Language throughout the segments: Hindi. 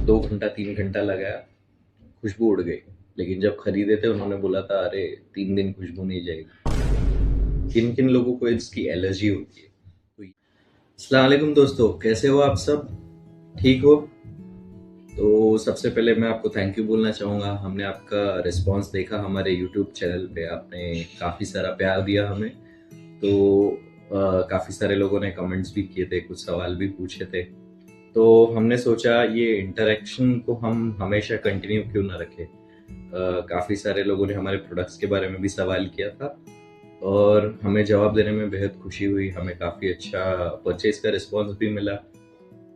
2 घंटा 3 घंटा लगाया, खुशबू उड़ गई। लेकिन जब खरीदे थे उन्होंने बोला था अरे 3 दिन खुशबू नहीं जाएगी। किन किन लोगों को इसकी एलर्जी होती है। तो अस्सलाम वालेकुम दोस्तों, कैसे हो आप सब? ठीक हो? तो सबसे पहले मैं आपको थैंक यू बोलना चाहूँगा। हमने आपका रिस्पांस देखा हमारे यूट्यूब चैनल पे, आपने काफ़ी सारा प्यार दिया हमें। तो काफ़ी सारे लोगों ने कमेंट्स भी किए थे, कुछ सवाल भी पूछे थे। तो हमने सोचा ये इंटरेक्शन को हम हमेशा कंटिन्यू क्यों ना रखें। काफ़ी सारे लोगों ने हमारे प्रोडक्ट्स के बारे में भी सवाल किया था और हमें जवाब देने में बेहद खुशी हुई। हमें काफ़ी अच्छा परचेज का रिस्पांस भी मिला।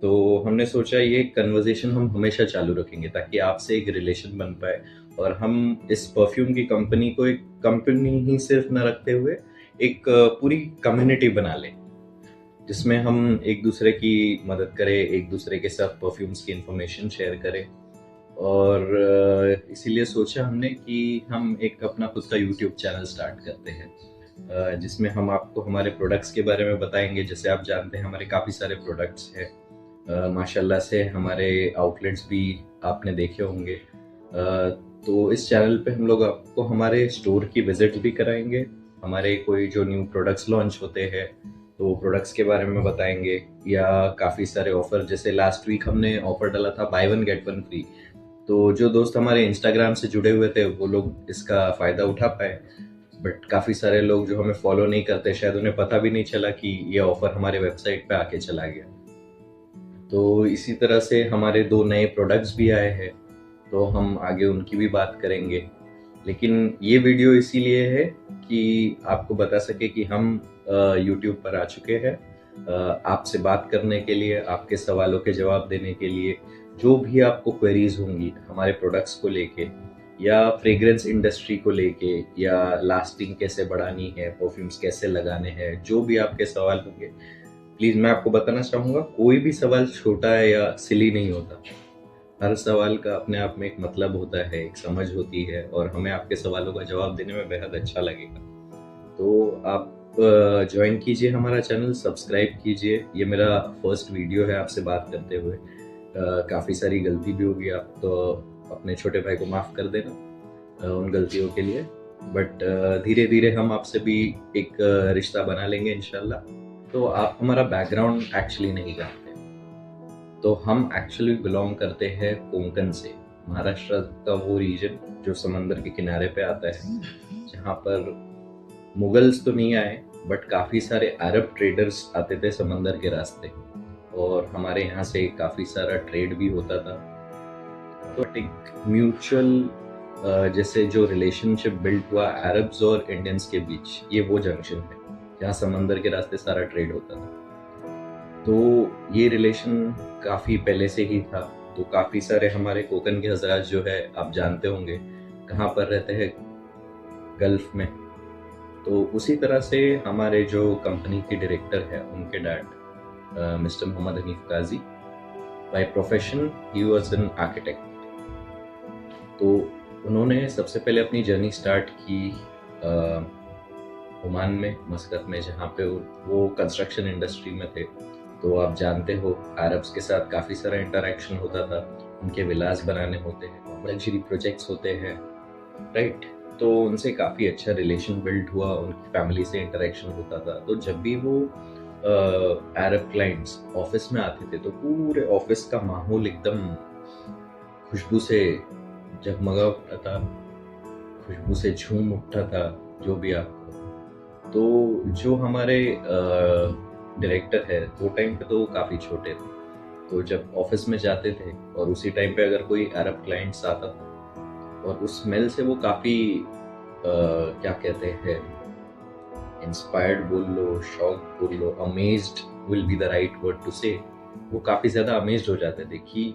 तो हमने सोचा ये कन्वर्सेशन हम हमेशा चालू रखेंगे ताकि आपसे एक रिलेशन बन पाए और हम इस परफ्यूम की कंपनी को एक कंपनी ही सिर्फ ना रखते हुए एक पूरी कम्युनिटी बना लें, जिसमें हम एक दूसरे की मदद करें, एक दूसरे के साथ परफ्यूम्स की इंफॉर्मेशन शेयर करें। और इसीलिए सोचा हमने कि हम एक अपना खुद का यूट्यूब चैनल स्टार्ट करते हैं, जिसमें हम आपको हमारे प्रोडक्ट्स के बारे में बताएंगे। जैसे आप जानते हैं हमारे काफ़ी सारे प्रोडक्ट्स हैं। माशाल्लाह से हमारे आउटलेट्स भी आपने देखे होंगे। तो इस चैनल पे हम लोग आपको हमारे स्टोर की विजिट भी कराएंगे। हमारे कोई जो न्यू प्रोडक्ट्स लॉन्च होते हैं तो वो प्रोडक्ट्स के बारे में बताएंगे, या काफ़ी सारे ऑफर, जैसे लास्ट वीक हमने ऑफर डाला था by one get one free. तो जो दोस्त हमारे इंस्टाग्राम से जुड़े हुए थे वो लोग इसका फ़ायदा उठा पाए। बट काफ़ी सारे लोग जो हमें फॉलो नहीं करते, शायद उन्हें पता भी नहीं चला कि ये ऑफर हमारे वेबसाइट पे आके चला गया। तो इसी तरह से हमारे 2 नए प्रोडक्ट्स भी आए हैं, तो हम आगे उनकी भी बात करेंगे। लेकिन ये वीडियो इसीलिए है कि आपको बता सके कि हम यूट्यूब पर आ चुके हैं, आपसे बात करने के लिए, आपके सवालों के जवाब देने के लिए। जो भी आपको क्वेरीज होंगी हमारे प्रोडक्ट्स को लेके, या फ्रेग्रेंस इंडस्ट्री को लेके, या लास्टिंग कैसे बढ़ानी है, परफ्यूम्स कैसे लगाने हैं, जो भी आपके सवाल होंगे, प्लीज मैं आपको बताना चाहूंगा कोई भी सवाल छोटा है या सिली नहीं होता। हर सवाल का अपने आप में एक मतलब होता है, एक समझ होती है, और हमें आपके सवालों का जवाब देने में बेहद अच्छा लगेगा। तो आप ज्वाइन कीजिए हमारा चैनल, सब्सक्राइब कीजिए। ये मेरा फर्स्ट वीडियो है आपसे बात करते हुए। काफ़ी सारी गलती भी होगी, आप तो अपने छोटे भाई को माफ़ कर देना उन गलतियों के लिए। बट धीरे धीरे हम आपसे भी एक रिश्ता बना लेंगे इंशाल्लाह। तो आप हमारा बैकग्राउंड एक्चुअली नहीं जानते, तो हम एक्चुअली बिलोंग करते हैं कोंकण से, महाराष्ट्र का वो रीजन जो समंदर के किनारे पे आता है, जहाँ पर मुगल्स तो नहीं आए बट काफ़ी सारे अरब ट्रेडर्स आते थे समंदर के रास्ते, और हमारे यहाँ से काफ़ी सारा ट्रेड भी होता था। तो एक म्यूचुअल जैसे जो रिलेशनशिप बिल्ट हुआ अरब्स और इंडियंस के बीच, ये वो जंक्शन है जहाँ समंदर के रास्ते सारा ट्रेड होता था। तो ये रिलेशन काफ़ी पहले से ही था। तो काफ़ी सारे हमारे कोकन के हजरात जो है आप जानते होंगे कहाँ पर रहते हैं, गल्फ में। तो उसी तरह से हमारे जो कंपनी के डायरेक्टर है उनके dad mister Mohammed Hanif Kazi, by profession he was an architect. तो उन्होंने सबसे पहले अपनी जर्नी स्टार्ट की ओमान में, मस्कत में, जहाँ पे वो कंस्ट्रक्शन इंडस्ट्री में थे। तो आप जानते हो अरब्स के साथ काफ़ी सारा इंटरेक्शन होता था, उनके विलास बनाने होते हैं, लग्जरी प्रोजेक्ट्स होते हैं, राइट। तो उनसे काफ़ी अच्छा रिलेशन बिल्ड हुआ, उनकी फैमिली से इंटरेक्शन होता था। तो जब भी वो अरब क्लाइंट्स ऑफिस में आते थे तो पूरे ऑफिस का माहौल एकदम खुशबू से जगमगा उठता था, खुशबू से झूम उठता था, जो भी आप। तो जो हमारे डायरेक्टर है वो टाइम पे तो वो काफ़ी छोटे थे। तो जब ऑफिस में जाते थे और उसी टाइम पे अगर कोई अरब क्लाइंट्स आता था और उस स्मेल से वो काफ़ी क्या कहते हैं, इंस्पायर्ड बोल लो, शॉक बोल लो, amazed will be the right word to say. वो काफ़ी ज़्यादा अमेज्ड हो जाते थे कि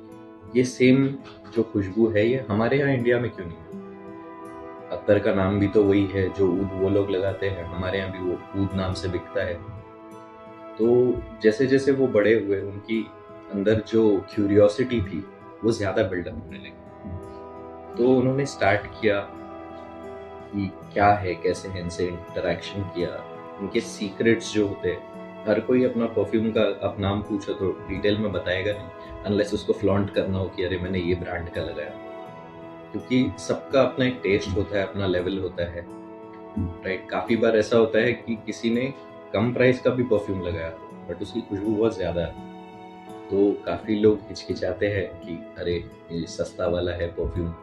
ये सेम जो खुशबू है ये हमारे यहाँ इंडिया में क्यों नहीं है। अत्तर का नाम भी तो वही है जो ऊद वो लोग लगाते हैं, हमारे यहाँ भी वो ऊद नाम से बिकता है। तो जैसे जैसे वो बड़े हुए उनकी अंदर जो क्यूरियोसिटी थी वो ज़्यादा बिल्डअप होने लगी। तो उन्होंने स्टार्ट किया कि क्या है, कैसे है, इनसे इंटरेक्शन किया, इनके सीक्रेट्स जो होते हैं हर कोई अपना परफ्यूम का आप नाम पूछो तो डिटेल में बताएगा नहीं, अनलेस उसको फ्लॉन्ट करना हो कि अरे मैंने ये ब्रांड का लगाया। क्योंकि सबका अपना एक टेस्ट होता है, अपना लेवल होता है, राइट। काफी बार ऐसा होता है कि किसी ने कम प्राइस का भी परफ्यूम लगाया बट उसकी खुशबू बहुत ज्यादा है, तो काफी लोग हिचकिचाते हैं कि अरे ये सस्ता वाला है परफ्यूम,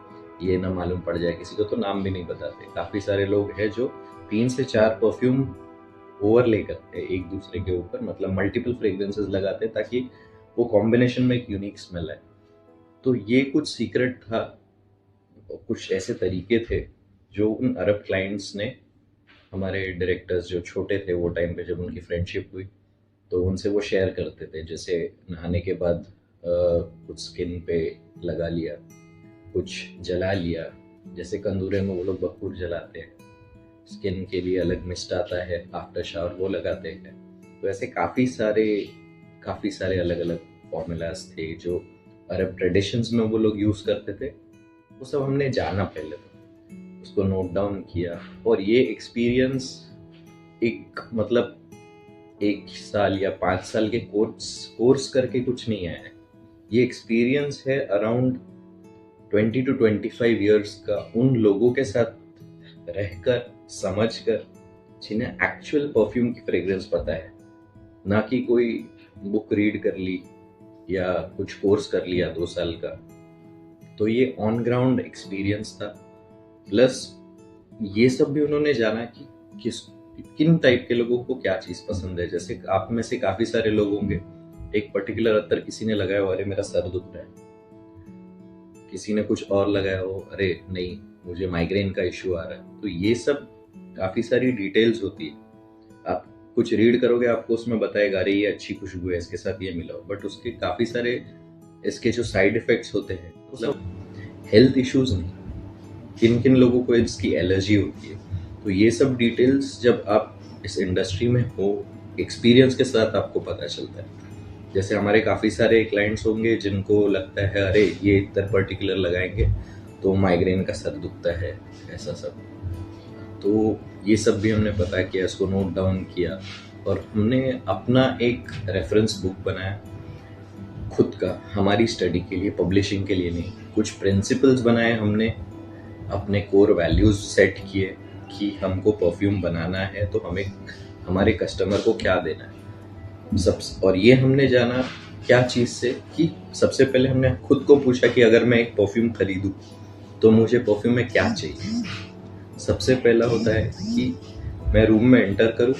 ये ना मालूम पड़ जाए किसी को, तो नाम भी नहीं बताते। काफी सारे लोग हैं जो 3 से 4 परफ्यूम ओवरले करते हैं एक दूसरे के ऊपर, मतलब मल्टीपल फ्रेग्रेंसेस लगाते हैं ताकि वो कॉम्बिनेशन में एक यूनिक स्मेल आए। तो ये कुछ सीक्रेट था, कुछ ऐसे तरीके थे जो उन अरब क्लाइंट्स ने, हमारे डायरेक्टर्स जो छोटे थे वो टाइम पे जब उनकी फ्रेंडशिप हुई तो उनसे वो शेयर करते थे। जैसे नहाने के बाद कुछ स्किन पे लगा लिया, कुछ जला लिया, जैसे कंदूरे में वो लोग बखूर जलाते हैं, स्किन के लिए अलग मिस्ट आता है आफ्टर शावर, वो लगाते हैं। तो ऐसे काफ़ी सारे अलग अलग फॉर्मूलाज थे जो अरब ट्रेडिशंस में वो लोग यूज़ करते थे। वो सब हमने जाना पहले, तो उसको नोट डाउन किया। और ये एक्सपीरियंस एक मतलब 1 साल या 5 साल के कोर्स करके कुछ नहीं आया है। ये एक्सपीरियंस है अराउंड 20 to 25 ईयर्स का, उन लोगों के साथ रहकर, समझकर, जिन्हें एक्चुअल परफ्यूम की फ्रेग्रेंस पता है, ना कि कोई बुक रीड कर ली या कुछ कोर्स कर लिया 2 साल का। तो ये ऑन ग्राउंड एक्सपीरियंस था। प्लस ये सब भी उन्होंने जाना कि किन टाइप के लोगों को क्या चीज पसंद है। जैसे आप में से काफी सारे लोग होंगे, एक पर्टिकुलर अत्तर किसी ने लगाया हो, अरे मेरा सर दुख रहा है, किसी ने कुछ और लगाया हो, अरे नहीं मुझे माइग्रेन का इश्यू आ रहा है। तो ये सब काफी सारी डिटेल्स होती है। आप कुछ रीड करोगे आपको उसमें बताएगा अरे ये अच्छी खुशबू है, इसके साथ ये मिलाओ, बट उसके काफी सारे इसके जो साइड इफेक्ट्स होते हैं, मतलब हेल्थ इश्यूज नहीं, किन किन लोगों को इसकी एलर्जी होती है। तो ये सब डिटेल्स जब आप इस इंडस्ट्री में हो, एक्सपीरियंस के साथ आपको पता चलता है। जैसे हमारे काफ़ी सारे क्लाइंट्स होंगे जिनको लगता है अरे ये इतना पर्टिकुलर लगाएंगे तो माइग्रेन का सर दुखता है, ऐसा सब। तो ये सब भी हमने पता किया, इसको नोट डाउन किया, और हमने अपना एक रेफरेंस बुक बनाया खुद का, हमारी स्टडी के लिए, पब्लिशिंग के लिए नहीं। कुछ प्रिंसिपल्स बनाए हमने, अपने कोर वैल्यूज सेट किए कि हमको परफ्यूम बनाना है तो हमें हमारे कस्टमर को क्या देना है और ये हमने जाना क्या चीज़ से कि सबसे पहले हमने खुद को पूछा कि अगर मैं एक परफ्यूम खरीदूं तो मुझे परफ्यूम में क्या चाहिए। सबसे पहला होता है कि मैं रूम में एंटर करूं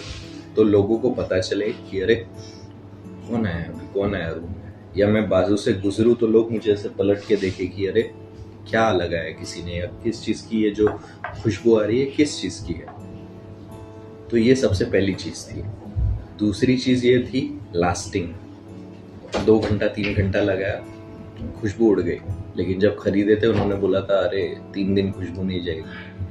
तो लोगों को पता चले कि अरे कौन आया रूम में, या मैं बाजू से गुजरूं तो लोग मुझे ऐसे पलट के देखे कि अरे क्या लगाया किसी ने, या किस चीज़ की ये जो खुशबू आ रही है किस चीज़ की है। तो ये सबसे पहली चीज़ थी। दूसरी चीज़ ये थी लास्टिंग। 2 घंटा 3 घंटा लगाया, खुशबू उड़ गई, लेकिन जब खरीदे थे उन्होंने बोला था अरे 3 दिन खुशबू नहीं जाएगी।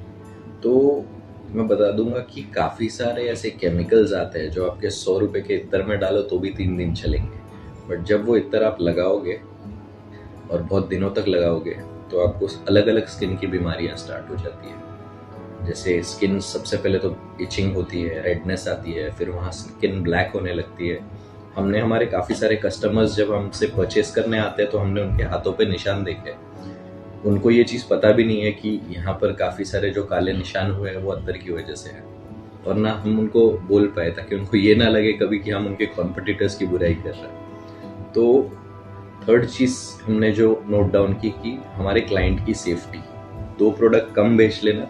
तो मैं बता दूंगा कि काफ़ी सारे ऐसे केमिकल्स आते हैं जो आपके 100 रुपये के इत्र में डालो तो भी 3 दिन चलेंगे, बट जब वो इत्र आप लगाओगे और बहुत दिनों तक लगाओगे तो आपको अलग अलग स्किन की बीमारियां स्टार्ट हो जाती है। जैसे स्किन सबसे पहले तो इचिंग होती है, रेडनेस आती है, फिर वहाँ स्किन ब्लैक होने लगती है। हमने हमारे काफ़ी सारे कस्टमर्स जब हमसे परचेस करने आते हैं तो हमने उनके हाथों पे निशान देखे, उनको ये चीज़ पता भी नहीं है कि यहाँ पर काफ़ी सारे जो काले निशान हुए हैं वो अत्तर की वजह से है, और ना हम उनको बोल पाए ताकि उनको ये ना लगे कभी कि हम उनके कॉम्पिटिटर्स की बुराई कर रहे हैं। तो थर्ड चीज़ हमने जो नोट डाउन की कि हमारे क्लाइंट की सेफ्टी। 2 प्रोडक्ट कम बेच लेना,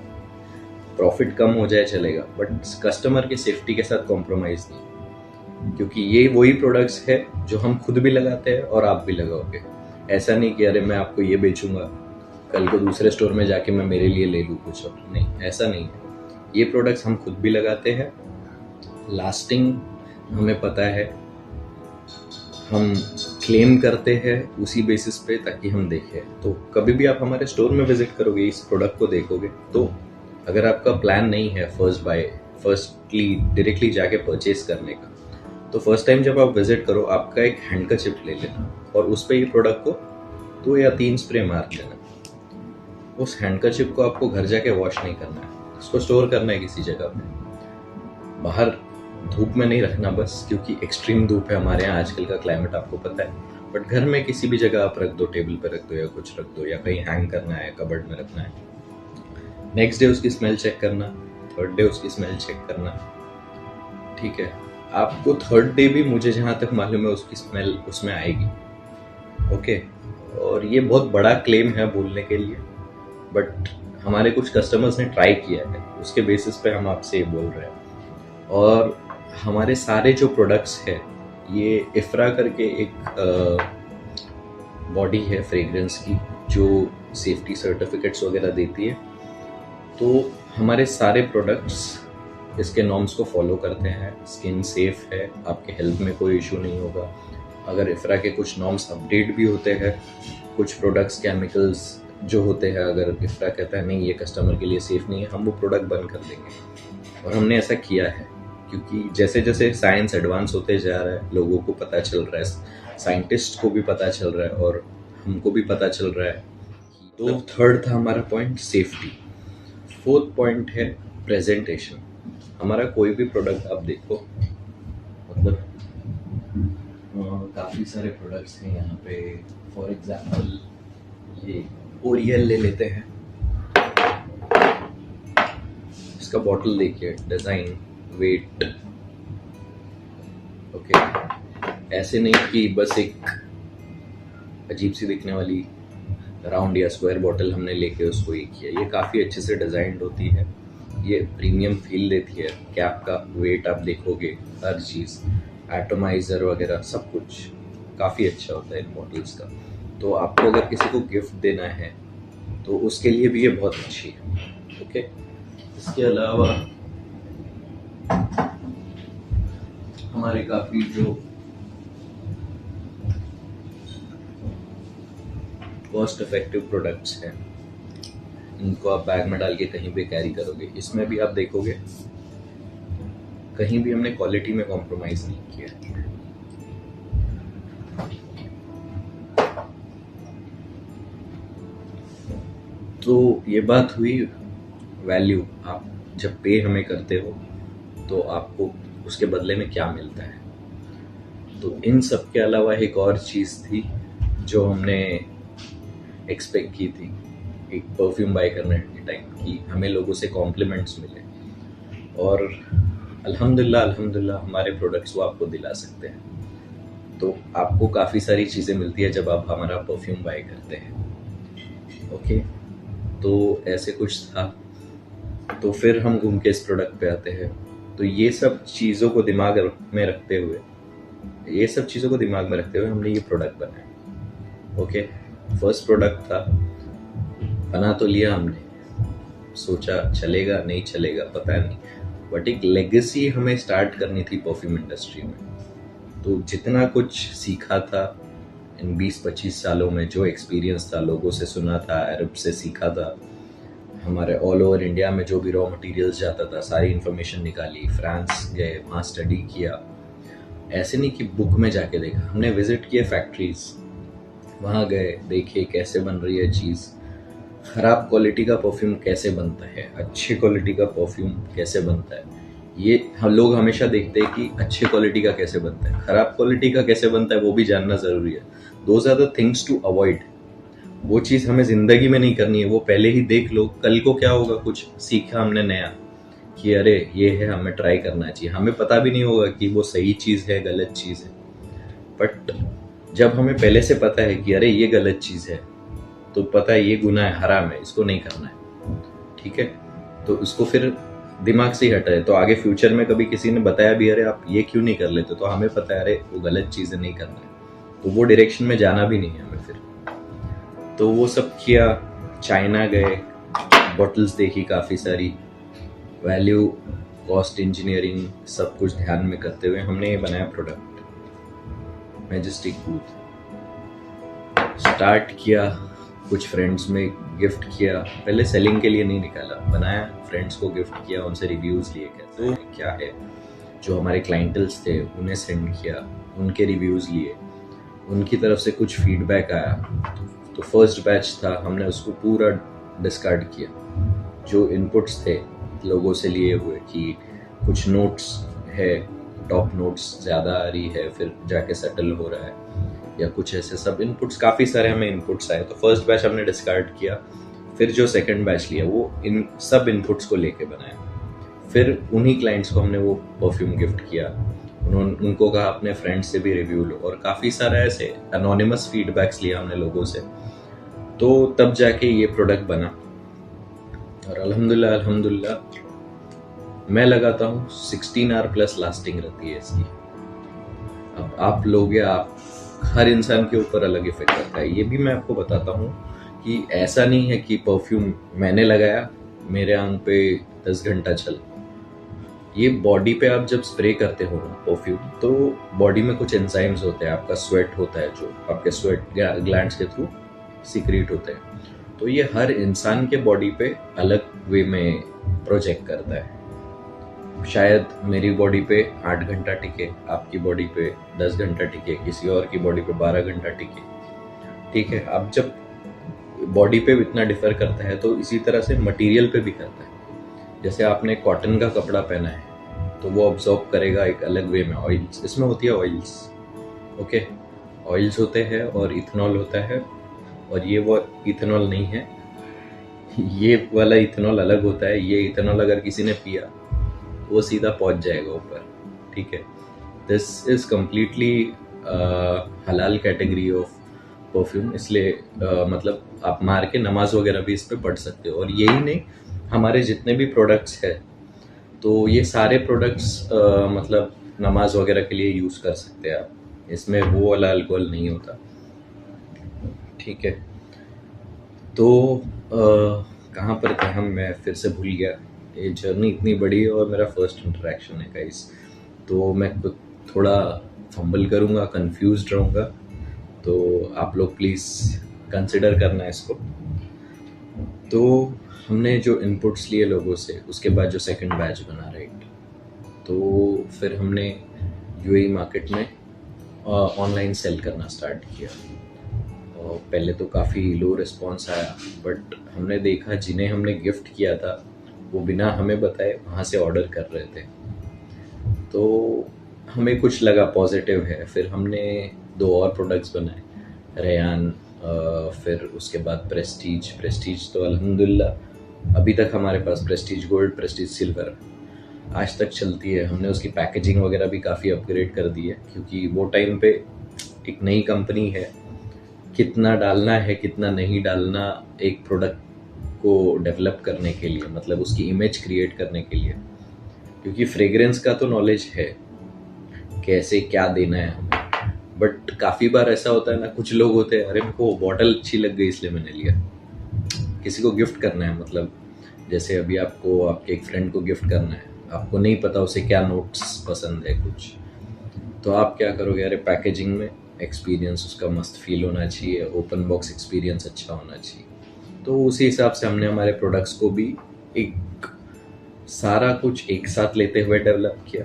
प्रॉफिट कम हो जाए चलेगा, बट कस्टमर की सेफ्टी के साथ कॉम्प्रोमाइज़ नहीं, क्योंकि ये वही प्रोडक्ट्स है जो हम खुद भी लगाते हैं और आप भी लगाओगे। ऐसा नहीं कि अरे मैं आपको ये बेचूंगा, कल को दूसरे स्टोर में जाके मैं मेरे लिए ले लूँ कुछ और, नहीं, ऐसा नहीं है। ये प्रोडक्ट्स हम खुद भी लगाते हैं, लास्टिंग हमें पता है, हम क्लेम करते हैं उसी बेसिस पे ताकि हम देखें। तो कभी भी आप हमारे स्टोर में विजिट करोगे, इस प्रोडक्ट को देखोगे, तो अगर आपका प्लान नहीं है फर्स्टली डायरेक्टली जाके परचेज करने का, तो फर्स्ट टाइम जब आप विजिट करो आपका एक हैंडकरचिप ले लेना और उस पर ये प्रोडक्ट को 2 या 3 स्प्रे मार लेना। उस हैंडकरचिप को आपको घर जाके वॉश नहीं करना है, उसको स्टोर करना है किसी जगह पे, बाहर धूप में नहीं रखना बस, क्योंकि एक्सट्रीम धूप है हमारे यहाँ आजकल का क्लाइमेट आपको पता है। बट घर में किसी भी जगह आप रख दो, टेबल पर रख दो या कुछ रख दो, या कहीं हैंग करना है, कबर्ड में रखना है। नेक्स्ट डे उसकी स्मेल चेक करना, थर्ड डे उसकी स्मेल चेक करना, ठीक है। आपको थर्ड डे भी मुझे जहाँ तक मालूम है उसकी स्मेल उसमें आएगी, ओके। और ये बहुत बड़ा क्लेम है बोलने के लिए, बट हमारे कुछ कस्टमर्स ने ट्राई किया है, उसके बेसिस पे हम आपसे ये बोल रहे हैं। और हमारे सारे जो प्रोडक्ट्स हैं, ये इफ्रा करके एक बॉडी है फ्रेग्रेंस की जो सेफ्टी सर्टिफिकेट्स वगैरह देती है, तो हमारे सारे प्रोडक्ट्स इसके नॉर्म्स को फॉलो करते हैं। स्किन सेफ है, आपके हेल्थ में कोई इशू नहीं होगा। अगर इफ्रा के कुछ नॉर्म्स अपडेट भी होते हैं, कुछ प्रोडक्ट्स केमिकल्स जो होते हैं, अगर इफ्रा कहता है नहीं ये कस्टमर के लिए सेफ नहीं है, हम वो प्रोडक्ट बंद कर देंगे। और हमने ऐसा किया है क्योंकि जैसे जैसे साइंस एडवांस होते जा रहा है, लोगों को पता चल रहा है, साइंटिस्ट को भी पता चल रहा है और हमको भी पता चल रहा है। तो थर्ड था हमारा पॉइंट सेफ्टी। फोर्थ पॉइंट है प्रेजेंटेशन। हमारा कोई भी प्रोडक्ट आप देखो, मतलब काफ़ी सारे प्रोडक्ट्स हैं यहाँ पे। फॉर एग्जांपल ये ओरियल ले लेते हैं, इसका बॉटल देखिए, डिज़ाइन, वेट, ओके। ऐसे नहीं कि बस एक अजीब सी दिखने वाली राउंड या स्क्वायर बॉटल हमने लेके उसको ये किया। ये काफ़ी अच्छे से डिज़ाइंड होती है, ये प्रीमियम फील देती है। कैप का वेट आप देखोगे, हर चीज़, एटोमाइज़र वगैरह सब कुछ काफ़ी अच्छा होता है इन बॉटल्स का। तो आपको अगर किसी को गिफ्ट देना है तो उसके लिए भी ये बहुत अच्छी है, ओके। इसके अलावा हमारे काफ़ी जो कॉस्ट इफेक्टिव प्रोडक्ट्स हैं, इनको आप बैग में डाल के कहीं भी कैरी करोगे। इसमें भी आप देखोगे कहीं भी हमने क्वालिटी में कॉम्प्रोमाइज़ नहीं किया। तो ये बात हुई वैल्यू। आप जब पे हमें करते हो तो आपको उसके बदले में क्या मिलता है। तो इन सब के अलावा एक और चीज़ थी जो हमने एक्सपेक्ट की थी एक परफ्यूम बाय करने के टाइम, कि हमें लोगों से कॉम्प्लीमेंट्स मिले। और अल्हम्दुलिल्लाह हमारे प्रोडक्ट्स वो आपको दिला सकते हैं। तो आपको काफ़ी सारी चीज़ें मिलती है जब आप हमारा परफ्यूम बाय करते हैं, ओके। तो ऐसे कुछ था। तो फिर हम घूम के इस प्रोडक्ट पे आते हैं। तो ये सब चीज़ों को दिमाग में रखते हुए हमने ये प्रोडक्ट बनाया, ओके। फर्स्ट प्रोडक्ट था, बना तो लिया हमने, सोचा चलेगा नहीं चलेगा पता नहीं, बट एक लेगेसी हमें स्टार्ट करनी थी परफ्यूम इंडस्ट्री में। तो जितना कुछ सीखा था इन 20-25 सालों में, जो एक्सपीरियंस था, लोगों से सुना था, अरब से सीखा था, हमारे ऑल ओवर इंडिया में जो भी रॉ मटेरियल्स जाता था सारी इन्फॉर्मेशन निकाली, फ्रांस गए, वहाँ स्टडी किया। ऐसे नहीं कि बुक में जाके देखा, हमने विजिट किए फैक्ट्रीज, वहाँ गए, देखे कैसे बन रही है चीज़, ख़राब क्वालिटी का परफ्यूम कैसे बनता है, अच्छी क्वालिटी का परफ्यूम कैसे बनता है। ये हम लोग हमेशा देखते हैं कि अच्छी क्वालिटी का कैसे बनता है, ख़राब क्वालिटी का कैसे बनता है वो भी जानना ज़रूरी है। Those are the things to avoid. वो चीज़ हमें ज़िंदगी में नहीं करनी है, वो पहले ही देख लो। कल को क्या होगा, कुछ सीखा हमने नया कि अरे ये है, हमें ट्राई करना चाहिए, हमें पता भी नहीं होगा कि वो सही चीज़ है गलत चीज़ है। बट जब हमें पहले से पता है कि अरे ये गलत चीज़ है, तो पता है ये गुनाह है, हराम है, इसको नहीं करना है, ठीक है। तो उसको फिर दिमाग से ही हटाए। तो आगे फ्यूचर में कभी किसी ने बताया भी अरे आप ये क्यों नहीं कर लेते, तो हमें पता है अरे वो गलत चीज़ें नहीं करना है, तो वो डायरेक्शन में जाना भी नहीं है हमें फिर। तो वो सब किया, चाइना गए, बॉटल्स देखी काफ़ी सारी, वैल्यू कॉस्ट इंजीनियरिंग सब कुछ ध्यान में करते हुए हमने ये बनाया प्रोडक्ट मैजेस्टिक बूथ। स्टार्ट किया, कुछ फ्रेंड्स में गिफ्ट किया, पहले सेलिंग के लिए नहीं निकाला, बनाया, फ्रेंड्स को गिफ्ट किया, उनसे रिव्यूज़ लिए कैसे है, क्या है। जो हमारे क्लाइंटल्स थे उन्हें सेंड किया, उनके रिव्यूज़ लिए, उनकी तरफ से कुछ फीडबैक आया। तो फर्स्ट बैच था, हमने उसको पूरा डिस्कार्ड किया। जो इनपुट्स थे लोगों से लिए हुए कि कुछ नोट्स है टॉप नोट्स ज़्यादा आ रही है, फिर जाके सेटल हो रहा है, या कुछ ऐसे सब इनपुट्स, काफ़ी सारे हमें इनपुट्स आए। तो फर्स्ट बैच हमने डिस्कार्ड किया, फिर जो सेकंड बैच लिया वो इन सब इनपुट्स को लेके बनाया। फिर उन्हीं क्लाइंट्स को हमने वो परफ्यूम गिफ्ट किया, उनको कहा अपने फ्रेंड्स से भी रिव्यू लो, और काफ़ी सारा ऐसे अनोनिमस फीडबैक्स लिया हमने लोगों से, तो तब जाके ये प्रोडक्ट बना। और अल्हम्दुलिल्लाह अल्हम्दुलिल्लाह मैं लगाता हूँ 16 आवर प्लस लास्टिंग रहती है इसकी। अब आप लोग या आप, हर इंसान के ऊपर अलग इफेक्ट करता है। ये भी मैं आपको बताता हूँ कि ऐसा नहीं है कि परफ्यूम मैंने लगाया मेरे आंख पे 10 घंटा चल। ये बॉडी पे आप जब स्प्रे करते हो ना परफ्यूम, तो बॉडी में कुछ एंजाइम्स होते हैं, आपका स्वेट होता है जो आपके स्वेट ग्लैंड्स के थ्रू सीक्रेट होते हैं, तो ये हर इंसान के बॉडी पे अलग वे में प्रोजेक्ट करता है। शायद मेरी बॉडी पे 8 घंटा टिके, आपकी बॉडी पे 10 घंटा टिके, किसी और की बॉडी पे 12 घंटा टिके, ठीक है। अब जब बॉडी पे इतना डिफर करता है तो इसी तरह से मटेरियल पे भी करता है। जैसे आपने कॉटन का कपड़ा पहना है तो वो ऑब्जॉर्ब करेगा एक अलग वे में। ऑयल्स इसमें होती है, ऑयल्स, ओके, ऑयल्स होते हैं और इथेनॉल होता है, और ये वो इथेनॉल नहीं है, ये वाला इथेनॉल अलग होता है। ये इथेनॉल अगर किसी ने पिया तो वो सीधा पहुंच जाएगा ऊपर, ठीक है। दिस इज कम्प्लीटली हलाल कैटेगरी ऑफ परफ्यूम, इसलिए मतलब आप मार के नमाज वगैरह भी इस पे पढ़ सकते हो। और यही नहीं, हमारे जितने भी प्रोडक्ट्स है तो ये सारे प्रोडक्ट्स मतलब नमाज वगैरह के लिए यूज़ कर सकते हैं आप, इसमें वो वाला अल्कोहल नहीं होता, ठीक है। तो कहाँ पर थे हम, मैं फिर से भूल गया। ये जर्नी इतनी बड़ी है और मेरा फर्स्ट इंटरेक्शन है गाइस, तो मैं थोड़ा फंबल करूँगा, कंफ्यूज्ड रहूँगा, तो आप लोग प्लीज़ कंसिडर करना इसको। तो हमने जो इनपुट्स लिए लोगों से, उसके बाद जो सेकंड बैच बना, राइट, तो फिर हमने यूएई मार्केट में ऑनलाइन सेल करना स्टार्ट किया। और पहले तो काफ़ी लो रिस्पॉन्स आया, बट हमने देखा जिन्हें हमने गिफ्ट किया था वो बिना हमें बताए वहाँ से ऑर्डर कर रहे थे, तो हमें कुछ लगा पॉजिटिव है। फिर हमने 2 और प्रोडक्ट्स बनाए, रेयान, फिर उसके बाद प्रेस्टीज तो अल्हम्दुलिल्लाह अभी तक हमारे पास प्रेस्टीज गोल्ड, प्रेस्टीज सिल्वर आज तक चलती है। हमने उसकी पैकेजिंग वगैरह भी काफ़ी अपग्रेड कर दी है, क्योंकि वो टाइम पे एक नई कंपनी है, कितना डालना है कितना नहीं डालना एक प्रोडक्ट को डेवलप करने के लिए, मतलब उसकी इमेज क्रिएट करने के लिए। क्योंकि फ्रेग्रेंस का तो नॉलेज है कैसे क्या देना है हमें, बट काफ़ी बार ऐसा होता है ना, कुछ लोग होते हैं, अरे मेरे को बॉटल अच्छी लग गई इसलिए मैंने लिया। किसी को गिफ्ट करना है, मतलब जैसे अभी आपको आपके एक फ्रेंड को गिफ्ट करना है, आपको नहीं पता उसे क्या नोट्स पसंद है कुछ, तो आप क्या करोगे, अरे पैकेजिंग में एक्सपीरियंस उसका मस्त फील होना चाहिए, ओपन बॉक्स एक्सपीरियंस अच्छा होना चाहिए। तो उसी हिसाब से हमने हमारे प्रोडक्ट्स को भी एक सारा कुछ एक साथ लेते हुए डेवलप किया,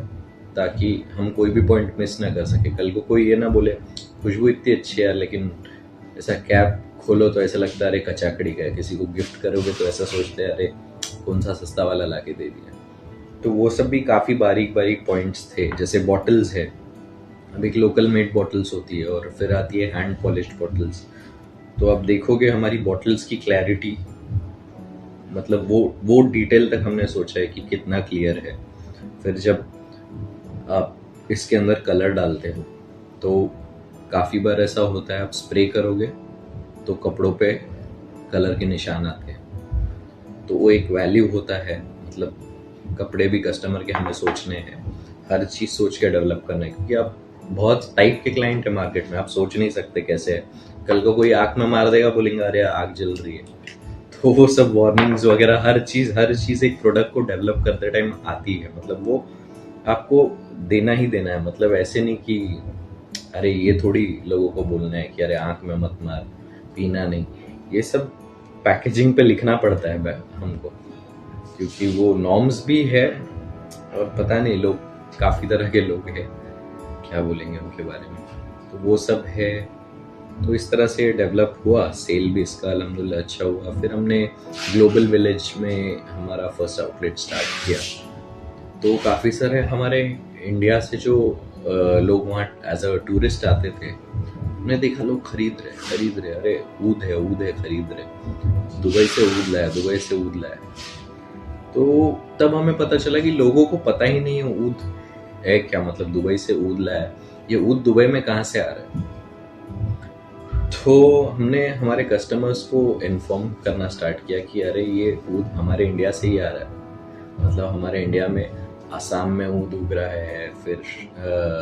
ताकि हम कोई भी पॉइंट मिस ना कर सके। कल को कोई ये ना बोले खुशबू इतनी अच्छी है, लेकिन ऐसा कैप खोलो तो ऐसा लगता है अरे कचाकड़ी का है, किसी को गिफ्ट करोगे तो ऐसा सोचते हैं अरे कौन सा सस्ता वाला ला के दे दिया। तो वो सब भी काफ़ी बारीक बारीक पॉइंट्स थे। जैसे बॉटल्स है, अब एक लोकल मेड बॉटल्स होती है और फिर आती है हैंड पॉलिश्ड बॉटल्स। तो आप देखोगे हमारी बॉटल्स की क्लैरिटी, मतलब वो डिटेल तक हमने सोचा है कि कितना क्लियर है। फिर जब आप इसके अंदर कलर डालते हो तो काफ़ी बार ऐसा होता है, आप स्प्रे करोगे तो कपड़ों पे कलर के निशान आते हैं, तो वो एक वैल्यू होता है। मतलब कपड़े भी कस्टमर के हमें सोचने हैं, हर चीज़ सोच के डेवलप करना है, क्योंकि आप बहुत टाइप के क्लाइंट है मार्केट में, आप सोच नहीं सकते कैसे है। कल को कोई आँख में मार देगा, बोलेंगे अरे आग जल रही है, तो वो सब वार्निंग्स वगैरह हर चीज़ एक प्रोडक्ट को डेवलप करते टाइम आती है। मतलब वो आपको देना ही देना है, मतलब ऐसे नहीं कि अरे ये थोड़ी लोगों को बोलना है कि अरे आँख में मत मार, पीना नहीं, ये सब पैकेजिंग पे लिखना पड़ता है हमको, क्योंकि वो नॉर्म्स भी है। और पता नहीं लोग काफ़ी तरह के लोग हैं, क्या बोलेंगे उनके बारे में, तो वो सब है। तो इस तरह से डेवलप हुआ, सेल भी इसका अल्हम्दुलिल्लाह अच्छा हुआ। फिर हमने ग्लोबल विलेज में हमारा फर्स्ट आउटलेट स्टार्ट किया, तो काफ़ी सारे हमारे इंडिया से जो लोग वहाँ एज अ टूरिस्ट आते थे, हमने देखा लोग खरीद रहे, अरे ऊद है खरीद रहे, दुबई से ऊद लाया। तो तब हमें पता चला कि लोगों को पता ही नहीं है ऊद है क्या, मतलब दुबई से ऊद लाया, ये ऊद दुबई में कहाँ से आ रहा है। तो हमने हमारे कस्टमर्स को इन्फॉर्म करना स्टार्ट किया कि अरे ये ऊद हमारे इंडिया से ही आ रहा है, मतलब हमारे इंडिया में आसाम में ऊद उग रहा है, फिर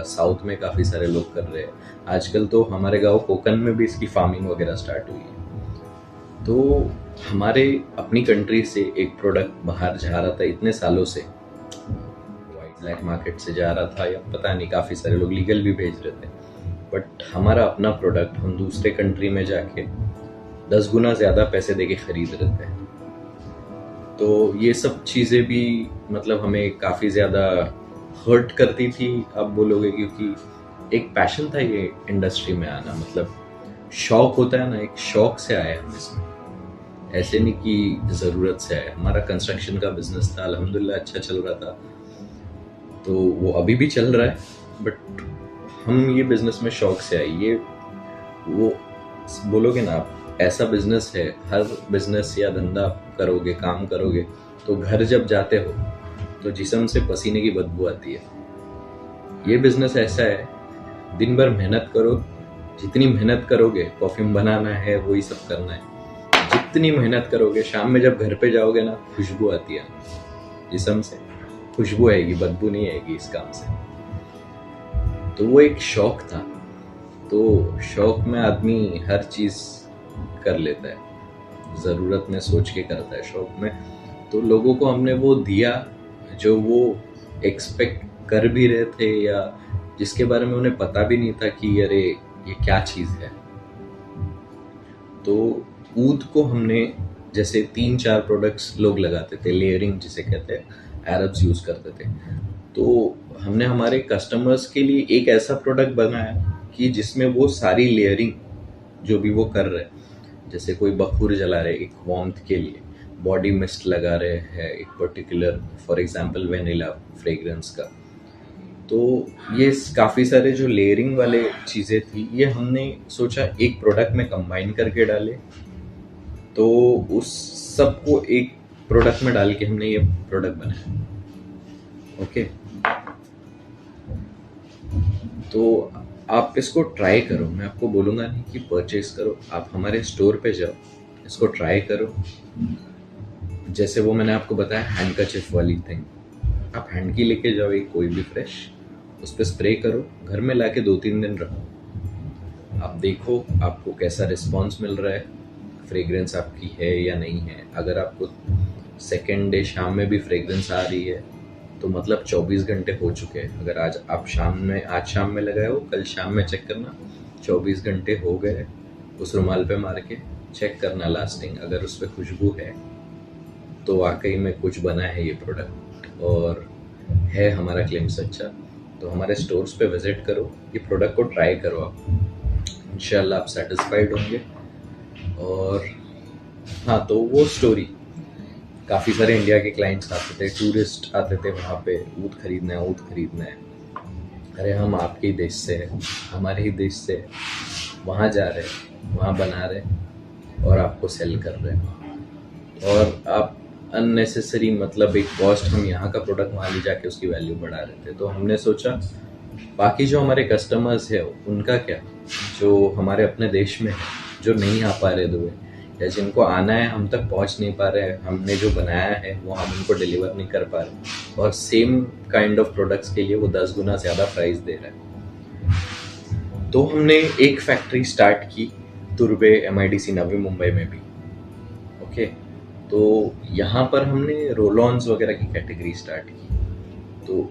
साउथ में काफ़ी सारे लोग कर रहे हैं, आजकल तो हमारे गांव कोकन में भी इसकी फार्मिंग वगैरह स्टार्ट हुई है। तो हमारे अपनी कंट्री से एक प्रोडक्ट बाहर जा रहा था इतने सालों से, वाइट ब्लैक मार्केट से जा रहा था या पता नहीं, काफ़ी सारे लोग लीगल भी भेज रहे थे, बट हमारा अपना प्रोडक्ट हम दूसरे कंट्री में जाके 10 गुना ज़्यादा पैसे देके खरीद रहे थे। तो ये सब चीज़ें भी मतलब हमें काफ़ी ज़्यादा हर्ट करती थी, आप बोलोगे, क्योंकि एक पैशन था ये इंडस्ट्री में आना, मतलब शौक होता है ना, एक शौक से आए हम इसमें, ऐसे नहीं कि ज़रूरत से आए। हमारा कंस्ट्रक्शन का बिजनेस था, अल्हम्दुलिल्लाह अच्छा चल रहा था, तो वो अभी भी चल रहा है, बट हम ये बिजनेस में शौक से आए। ये वो बोलोगे ना आप, ऐसा बिजनेस है, हर बिजनेस या धंधा करोगे, काम करोगे, तो घर जब जाते हो तो जिस्म से पसीने की बदबू आती है। ये बिजनेस ऐसा है, दिन भर मेहनत करो, जितनी मेहनत करोगे, परफ्यूम बनाना है, वही सब करना है, जितनी मेहनत करोगे, शाम में जब घर पे जाओगे ना, खुशबू आती है जिस्म से, खुशबू आएगी, बदबू नहीं आएगी इस काम से। तो वो एक शौक था, तो शौक में आदमी हर चीज़ कर लेता है, ज़रूरत में सोच के करता है शौक में। तो लोगों को हमने वो दिया जो वो एक्सपेक्ट कर भी रहे थे, या जिसके बारे में उन्हें पता भी नहीं था कि अरे ये क्या चीज़ है। तो ऊद को हमने जैसे 3-4 प्रोडक्ट्स लोग लगाते थे, लेयरिंग जिसे कहते हैं, अरब्स यूज़ करते थे, तो हमने हमारे कस्टमर्स के लिए एक ऐसा प्रोडक्ट बनाया कि जिसमें वो सारी लेयरिंग जो भी वो कर रहे हैं, जैसे कोई बखूर जला रहे एक वार्मथ के लिए, बॉडी मिस्ट लगा रहे हैं एक particular, for example vanilla fragrance का, तो ये काफ़ी सारे जो लेयरिंग वाले चीज़ें थी, ये हमने सोचा एक प्रोडक्ट में कंबाइन करके डाले, तो उस सब को एक प्रोडक्ट में डाल के हमने ये प्रोडक्ट बनाया। ओके, तो आप इसको ट्राई करो, मैं आपको बोलूँगा नहीं कि परचेज करो, आप हमारे स्टोर पे जाओ, इसको ट्राई करो। जैसे वो मैंने आपको बताया हैंडकरचिफ वाली थिंग, आप हैंड की लेके जाओ एक कोई भी फ्रेश, उस पर स्प्रे करो, घर में लाके 2-3 दिन रखो, आप देखो आपको कैसा रिस्पॉन्स मिल रहा है, फ्रेग्रेंस आपकी है या नहीं है। अगर आपको सेकेंड डे शाम में भी फ्रेग्रेंस आ रही है तो मतलब 24 घंटे हो चुके हैं। अगर आज शाम में लगाए हो, कल शाम में चेक करना 24 घंटे हो गए, उस रुमाल पे मार के चेक करना लास्टिंग, अगर उस पर खुशबू है तो वाकई में कुछ बना है ये प्रोडक्ट और है हमारा क्लेम सच्चा। तो हमारे स्टोर्स पे विजिट करो, ये प्रोडक्ट को ट्राई करो, आप इंशाल्लाह आप सेटिस्फाइड होंगे। और हाँ, तो वो स्टोरी, काफ़ी सारे इंडिया के क्लाइंट्स आते थे, टूरिस्ट आते थे वहाँ पे, ऊद खरीदना है। अरे हम आपके ही देश से हैं, हमारे ही देश से वहाँ जा रहे हैं, वहाँ बना रहे और आपको सेल कर रहे हैं, और आप अननेसेसरी मतलब एक कॉस्ट, हम यहाँ का प्रोडक्ट वहाँ ले जाके उसकी वैल्यू बढ़ा रहे थे। तो हमने सोचा बाकी जो हमारे कस्टमर्स है उनका क्या, जो हमारे अपने देश में है, जो नहीं आ पा रहे दुबई, या जिनको आना है हम तक पहुंच नहीं पा रहे हैं, हमने जो बनाया है वो हम उनको डिलीवर नहीं कर पा रहे, और सेम काइंड ऑफ प्रोडक्ट्स के लिए वो 10 गुना ज़्यादा प्राइस दे रहा है। तो हमने एक फैक्ट्री स्टार्ट की तुर्बे MIDC नवी मुंबई में भी। ओके, तो यहाँ पर हमने रोल ऑन्स वगैरह की कैटेगरी स्टार्ट की। तो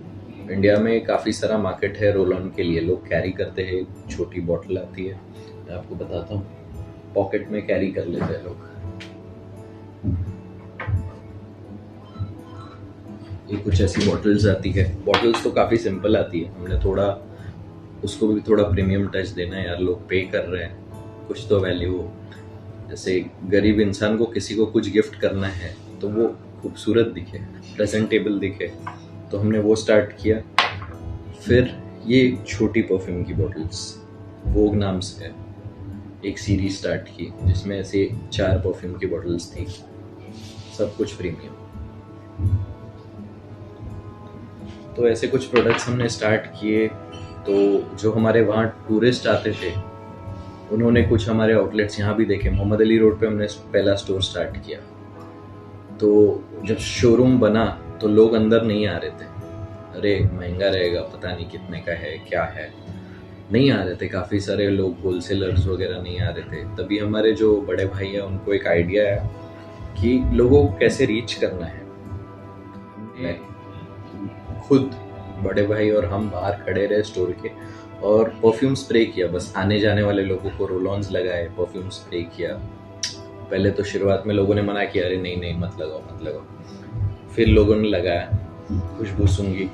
इंडिया में काफ़ी सारा मार्केट है रोल ऑन के लिए, लोग कैरी करते हैं, छोटी बॉटल आती है, मैं आपको बताता हूँ, पॉकेट में कैरी कर लेते हैं लोग। ये कुछ ऐसी बॉटल्स आती है, बॉटल्स तो काफ़ी सिंपल आती है, हमने थोड़ा उसको भी थोड़ा प्रीमियम टच देना है यार, लोग पे कर रहे हैं, कुछ तो वैल्यू हो। जैसे गरीब इंसान को किसी को कुछ गिफ्ट करना है तो वो खूबसूरत दिखे, प्रेजेंटेबल दिखे, तो हमने वो स्टार्ट किया। फिर ये छोटी परफ्यूम की बॉटल्स, वोग नाम से एक सीरीज स्टार्ट की जिसमें ऐसे 4 परफ्यूम की बॉटल्स थी, सब कुछ प्रीमियम। तो ऐसे कुछ प्रोडक्ट्स हमने स्टार्ट किए। तो जो हमारे वहाँ टूरिस्ट आते थे उन्होंने कुछ हमारे आउटलेट्स यहाँ भी देखे। मोहम्मद अली रोड पे हमने पहला स्टोर स्टार्ट किया। तो जब शोरूम बना तो लोग अंदर नहीं आ रहे थे, अरे महंगा रहेगा, पता नहीं कितने का है, क्या है, नहीं आ रहे थे। काफ़ी सारे लोग होलसेलर्स वगैरह नहीं आ रहे थे। तभी हमारे जो बड़े भाई हैं उनको एक आइडिया आया कि लोगों को कैसे रीच करना है। मैं खुद, बड़े भाई और हम बाहर खड़े रहे स्टोर के और परफ्यूम स्प्रे किया। बस आने जाने वाले लोगों को रोलॉन्स लगाए, परफ्यूम स्प्रे किया। पहले तो शुरुआत में लोगों ने मना किया, अरे नहीं नहीं मत लगाओ मत लगाओ। फिर लोगों ने लगाया, खुशबू सूंघी।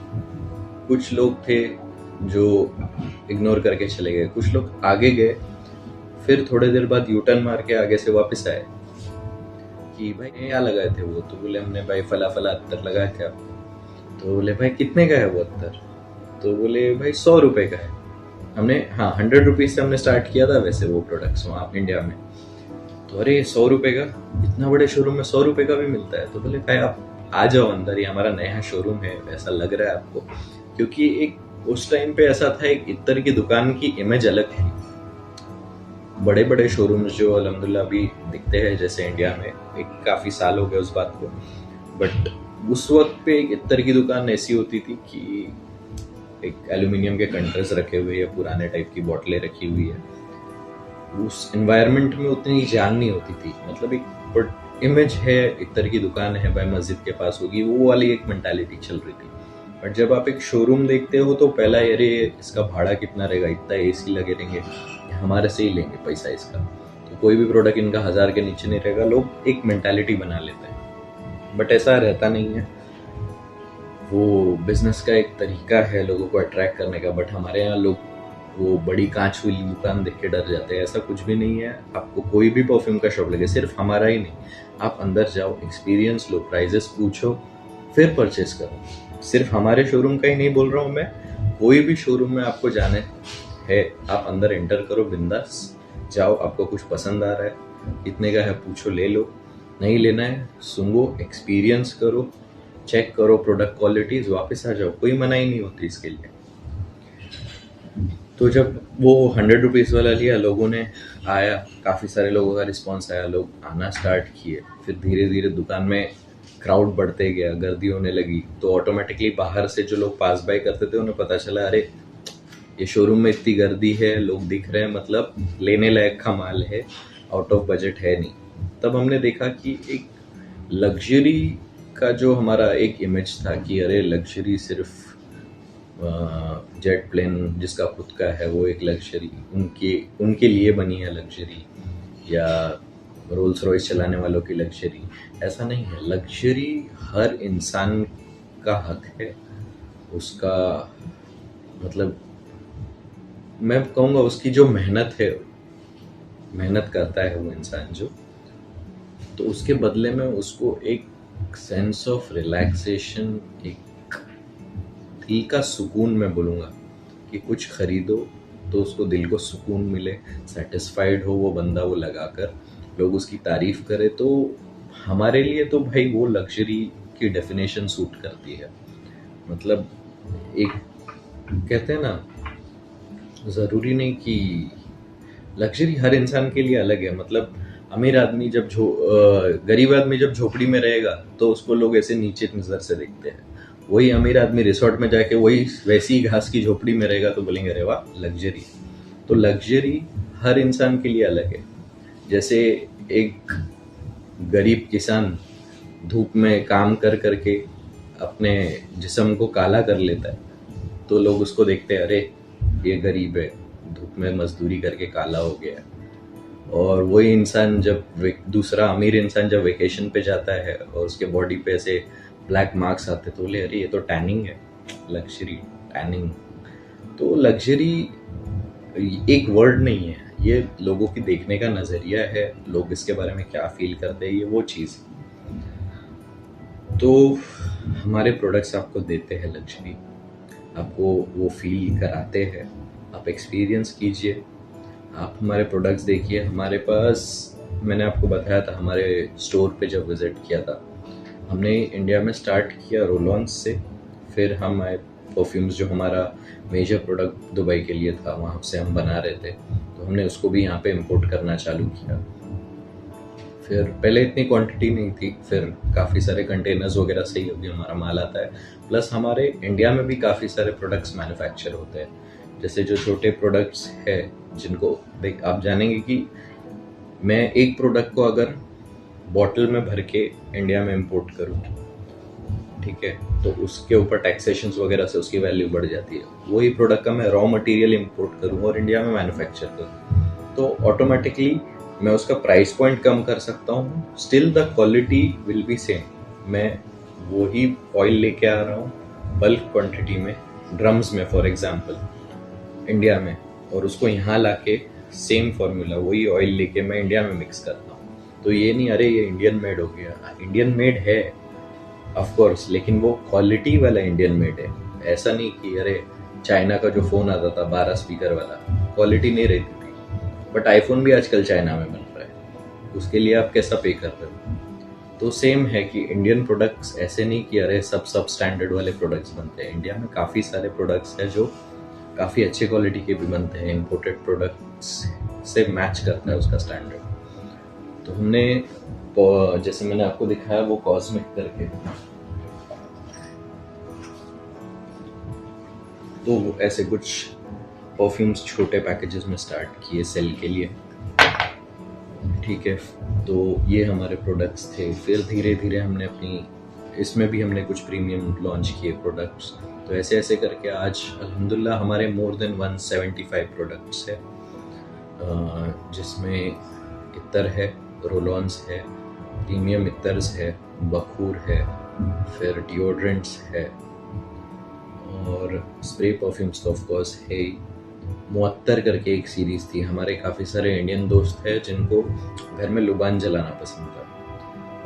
कुछ लोग थे जो इग्नोर करके चले गए, कुछ लोग आगे गए। फिर थोड़ी देर बाद यू टर्न मार के आगे से वापस आए कि भाई क्या लगाए थे वो? तो बोले हमने भाई फला फला अत्तर लगाया था। तो बोले भाई कितने का है वो अत्तर? तो बोले भाई 100 रुपए का है। हमने 100 रुपीज से हमने स्टार्ट किया था वैसे वो प्रोडक्ट्स वहाँ इंडिया में। तो अरे 100 रुपए का, इतना बड़े शोरूम में 100 रुपए का भी मिलता है? तो बोले भाई आप आ जाओ अंदर, ये हमारा नया शोरूम है, ऐसा लग रहा है आपको? क्योंकि एक उस टाइम पे ऐसा था, एक इत्तर की दुकान की इमेज अलग थी। बड़े बड़े शोरूम्स जो अल्हम्दुलिल्लाह अभी दिखते हैं जैसे इंडिया में, एक काफी साल हो गए उस बात को, बट उस वक्त पे एक इत्तर की दुकान ऐसी होती थी कि एक एल्यूमिनियम के कंटेनर्स रखे हुए या पुराने टाइप की बोतलें रखी हुई है। उस एनवायरनमेंट में उतनी जान नहीं होती थी। मतलब एक इमेज है, इत्तर की दुकान है भाई मस्जिद के पास होगी, वो वाली एक मेंटालिटी चल रही थी। बट जब आप एक शोरूम देखते हो तो पहला अरे इसका भाड़ा कितना रहेगा, इतना एसी लगे रहेंगे, हमारे से ही लेंगे पैसा इसका, तो कोई भी प्रोडक्ट इनका 1000 के नीचे नहीं रहेगा। लोग एक मेंटालिटी बना लेते हैं, बट ऐसा रहता नहीं है। वो बिजनेस का एक तरीका है लोगों को अट्रैक्ट करने का। बट हमारे यहाँ लोग वो बड़ी कांच वाली दुकान देख के डर जाते हैं। ऐसा कुछ भी नहीं है। आपको कोई भी परफ्यूम का शॉप लगे, सिर्फ हमारा ही नहीं, आप अंदर जाओ, एक्सपीरियंस लो, प्राइजेस पूछो, फिर परचेस करो। सिर्फ हमारे शोरूम का ही नहीं बोल रहा हूँ मैं, कोई भी शोरूम में आपको जाने है आप अंदर एंटर करो, बिंदास जाओ। आपको कुछ पसंद आ रहा है, इतने का है, पूछो, ले लो। नहीं लेना है, सुंगो, एक्सपीरियंस करो, चेक करो प्रोडक्ट क्वालिटीज, वापस आ जाओ। कोई मनाही नहीं होती इसके लिए। तो जब वो 100 रुपीज़ वाला लिया, लोगों ने आया, काफ़ी सारे लोगों का रिस्पॉन्स आया, लोग आना स्टार्ट किए। फिर धीरे धीरे दुकान में क्राउड बढ़ते गया, गर्दी होने लगी। तो ऑटोमेटिकली बाहर से जो लोग पास बाय करते थे उन्हें पता चला, अरे ये शोरूम में इतनी गर्दी है, लोग दिख रहे हैं, मतलब लेने लायक का माल है, आउट ऑफ बजट है नहीं। तब हमने देखा कि एक लग्जरी का जो हमारा एक इमेज था कि अरे लग्जरी सिर्फ जेट प्लेन जिसका खुद का है वो एक लग्जरी, उनके लिए बनी है लग्जरी, या रोल्स रॉयस चलाने वालों की लग्जरी। ऐसा नहीं है। लग्जरी हर इंसान का हक है उसका। मतलब मैं कहूँगा उसकी जो मेहनत है, मेहनत करता है वो इंसान जो, तो उसके बदले में उसको एक सेंस ऑफ रिलैक्सेशन, एक दिल का सुकून, मैं बोलूँगा कि कुछ खरीदो तो उसको दिल को सुकून मिले, सेटिस्फाइड हो वो बंदा वो लगाकर, लोग उसकी तारीफ करे। तो हमारे लिए तो भाई वो लग्जरी की डेफिनेशन सूट करती है। मतलब एक कहते हैं ना, ज़रूरी नहीं कि लग्जरी हर इंसान के लिए अलग है। मतलब अमीर आदमी जब गरीब आदमी जब झोपड़ी में रहेगा तो उसको लोग ऐसे नीचे नज़र से देखते हैं। वही अमीर आदमी रिसोर्ट में जाके वही वैसी घास की झोपड़ी में रहेगा तो बोलेंगे अरे वाह लग्जरी। तो लग्जरी हर इंसान के लिए अलग है। जैसे एक गरीब किसान धूप में काम कर करके अपने जिस्म को काला कर लेता है तो लोग उसको देखते हैं, अरे ये गरीब है, धूप में मजदूरी करके काला हो गया। और वही इंसान जब दूसरा अमीर इंसान जब वेकेशन पे जाता है और उसके बॉडी पे ऐसे ब्लैक मार्क्स आते तो बोले अरे ये तो टैनिंग है, लग्जरी टैनिंग। तो लग्जरी एक वर्ड नहीं है, ये लोगों की देखने का नज़रिया है, लोग इसके बारे में क्या फील करते हैं, ये वो चीज़। तो हमारे प्रोडक्ट्स आपको देते हैं लग्जरी। आपको वो फील कराते हैं। आप एक्सपीरियंस कीजिए, आप हमारे प्रोडक्ट्स देखिए। हमारे पास, मैंने आपको बताया था हमारे स्टोर पे जब विज़िट किया था, हमने इंडिया में स्टार्ट किया रोलॉन्स से, फिर हम आए परफ्यूम्स, जो हमारा मेजर प्रोडक्ट दुबई के लिए था, वहाँ से हम बना रहे थे, तो हमने उसको भी यहाँ पे इंपोर्ट करना चालू किया। फिर पहले इतनी क्वांटिटी नहीं थी, फिर काफ़ी सारे कंटेनर्स वगैरह सही होगी, हमारा माल आता है। प्लस हमारे इंडिया में भी काफ़ी सारे प्रोडक्ट्स मैन्युफैक्चर होते हैं, जैसे जो छोटे प्रोडक्ट्स है जिनको देख आप जानेंगे कि मैं एक प्रोडक्ट को अगर बॉटल में भर के इंडिया में इंपोर्ट करूँ, ठीक है, तो उसके ऊपर टैक्सेशंस वगैरह से उसकी वैल्यू बढ़ जाती है। वही प्रोडक्ट का मैं रॉ मटेरियल इंपोर्ट करूँ और इंडिया में मैन्युफैक्चर करूँ, तो ऑटोमेटिकली मैं उसका प्राइस पॉइंट कम कर सकता हूँ, still the quality will be same. मैं वही ऑयल लेके आ रहा हूँ बल्क क्वांटिटी में, ड्रम्स में फॉर एग्जांपल इंडिया में, और उसको यहाँ लाके सेम फार्मूला वही ऑयल लेके मैं इंडिया में मिक्स करता हूँ। तो ये नहीं अरे ये इंडियन मेड हो गया, इंडियन मेड है ऑफ कोर्स, लेकिन वो क्वालिटी वाला इंडियन मेड है। ऐसा नहीं कि अरे चाइना का जो फ़ोन आता था 12 स्पीकर वाला, क्वालिटी नहीं रहती थी, बट आईफोन भी आजकल चाइना में बन रहा है, उसके लिए आप कैसा पे कर रहे हो। तो सेम है कि इंडियन प्रोडक्ट्स ऐसे नहीं कि अरे सब स्टैंडर्ड वाले प्रोडक्ट्स बनते हैं। इंडिया में काफ़ी सारे प्रोडक्ट्स हैं जो काफ़ी अच्छे क्वालिटी के भी बनते हैं, इम्पोर्टेड प्रोडक्ट्स से मैच करता है उसका स्टैंडर्ड। तो हमने, जैसे मैंने आपको दिखाया वो कॉस्मिक करके, तो ऐसे कुछ परफ्यूम्स छोटे पैकेजेस में स्टार्ट किए सेल के लिए, ठीक है। तो ये हमारे प्रोडक्ट्स थे। फिर धीरे धीरे हमने अपनी, इसमें भी हमने कुछ प्रीमियम लॉन्च किए प्रोडक्ट्स। तो ऐसे ऐसे करके आज अल्हम्दुलिल्लाह हमारे मोर देन 175 प्रोडक्ट्स है, जिसमें इत्तर है, रोलॉन्स है, प्रीमियम इत्तर्स है, बखूर है, फिर डिओड्रेंट्स है, और स्प्रे परफ्यूम्स तो ऑफ कोर्स है ही। मुअत्तर करके एक सीरीज़ थी, हमारे काफ़ी सारे इंडियन दोस्त हैं जिनको घर में लुबान जलाना पसंद था,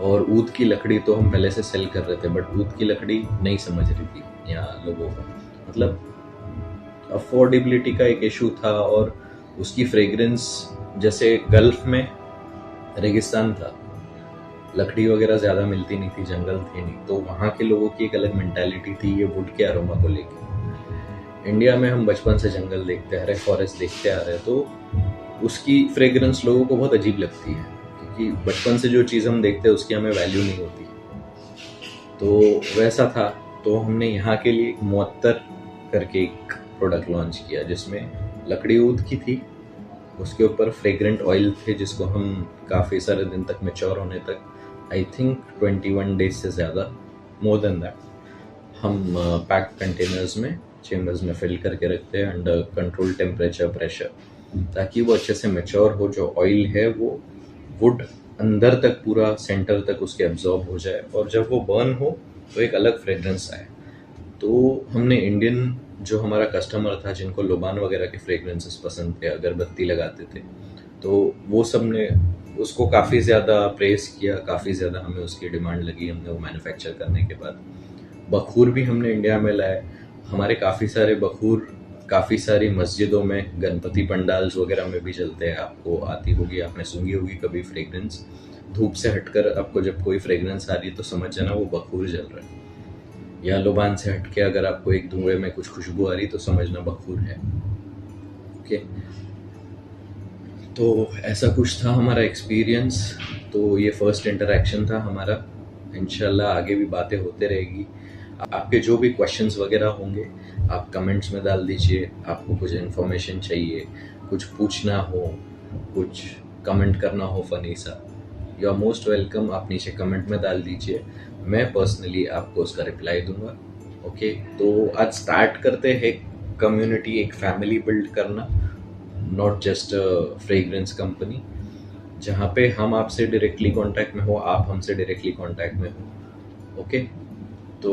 और ऊद की लकड़ी तो हम पहले से सेल कर रहे थे, बट ऊद की लकड़ी नहीं समझ रही थी यहाँ लोगों को, मतलब अफोर्डेबिलिटी का एक इशू था, और उसकी फ्रेग्रेंस, जैसे गल्फ में रेगिस्तान था, लकड़ी वगैरह ज़्यादा मिलती नहीं थी, जंगल थे नहीं, तो वहाँ के लोगों की एक अलग मेंटालिटी थी ये वुड के अरोमा को लेके। इंडिया में हम बचपन से जंगल देखते आ रहे, फॉरेस्ट देखते आ रहे, तो उसकी फ्रेग्रेंस लोगों को बहुत अजीब लगती है, क्योंकि बचपन से जो चीज़ हम देखते हैं उसकी हमें वैल्यू नहीं होती। तो वैसा था, तो हमने यहाँ के लिए मुअत्तर करके एक प्रोडक्ट लॉन्च किया, जिसमें लकड़ी ऊद की थी, उसके ऊपर फ्रेग्रेंट ऑयल थे, जिसको हम काफ़ी सारे दिन तक मैच्योर होने तक, आई थिंक 21 डेज से ज़्यादा, मोर देन दैट, हम पैक्ड कंटेनर्स में, चेम्बर्स में फिल करके रखते हैं अंडर कंट्रोल टेम्परेचर प्रेशर, ताकि वो अच्छे से मैच्योर हो, जो ऑयल है वो वुड अंदर तक, पूरा सेंटर तक उसके एब्जॉर्ब हो जाए, और जब वो बर्न हो तो एक अलग फ्रेग्रेंस आए। तो हमने इंडियन, जो हमारा कस्टमर था जिनको लोबान वगैरह के फ्रेग्रेंसेस पसंद थे, अगरबत्ती लगाते थे, तो वो सब ने उसको काफ़ी ज़्यादा प्रेस किया, काफ़ी ज़्यादा हमें उसकी डिमांड लगी। हमने वो मैन्युफैक्चर करने के बाद बखूर भी हमने इंडिया में लाए। हमारे काफ़ी सारे बखूर काफ़ी सारी मस्जिदों में, गणपति पंडाल्स वगैरह में भी जलते हैं। आपको आती होगी, आपने सूंघी होगी कभी फ्रेग्रेंस, धूप से हटकर आपको जब कोई फ्रेग्रेंस आ रही है तो समझ जाना वो बखूर जल रहा है, या लोबान से हटके अगर आपको एक धुएं में कुछ खुशबू आ रही तो समझना बखूर है। ओके, तो ऐसा कुछ था हमारा एक्सपीरियंस। तो ये फर्स्ट इंटरेक्शन था हमारा, इंशाल्लाह आगे भी बातें होते रहेगी। आपके जो भी क्वेश्चंस वगैरह होंगे आप कमेंट्स में डाल दीजिए। आपको कुछ इन्फॉर्मेशन चाहिए, कुछ पूछना हो, कुछ कमेंट करना हो फ़नी सा, यू आर मोस्ट वेलकम। आप नीचे कमेंट में डाल दीजिए, मैं पर्सनली आपको उसका रिप्लाई दूंगा। ओके, तो आज स्टार्ट करते हैं कम्युनिटी, एक फैमिली बिल्ड करना, नॉट जस्ट फ्रेग्रेंस कंपनी, जहाँ पे हम आपसे डायरेक्टली कांटेक्ट में हो, आप हमसे डायरेक्टली कांटेक्ट में हो। ओके, तो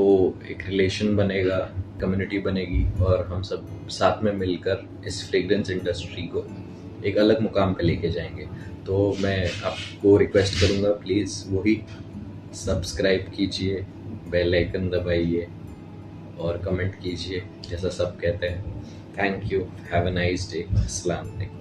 एक रिलेशन बनेगा, कम्युनिटी बनेगी, और हम सब साथ में मिलकर इस फ्रेग्रेंस इंडस्ट्री को एक अलग मुकाम पे लेके जाएंगे। तो मैं आपको रिक्वेस्ट करूँगा, प्लीज़ वही सब्सक्राइब कीजिए, बेल आइकन दबाइए, और कमेंट कीजिए जैसा सब कहते हैं। Thank you, have a nice day, अस्सलाम वालेकुम।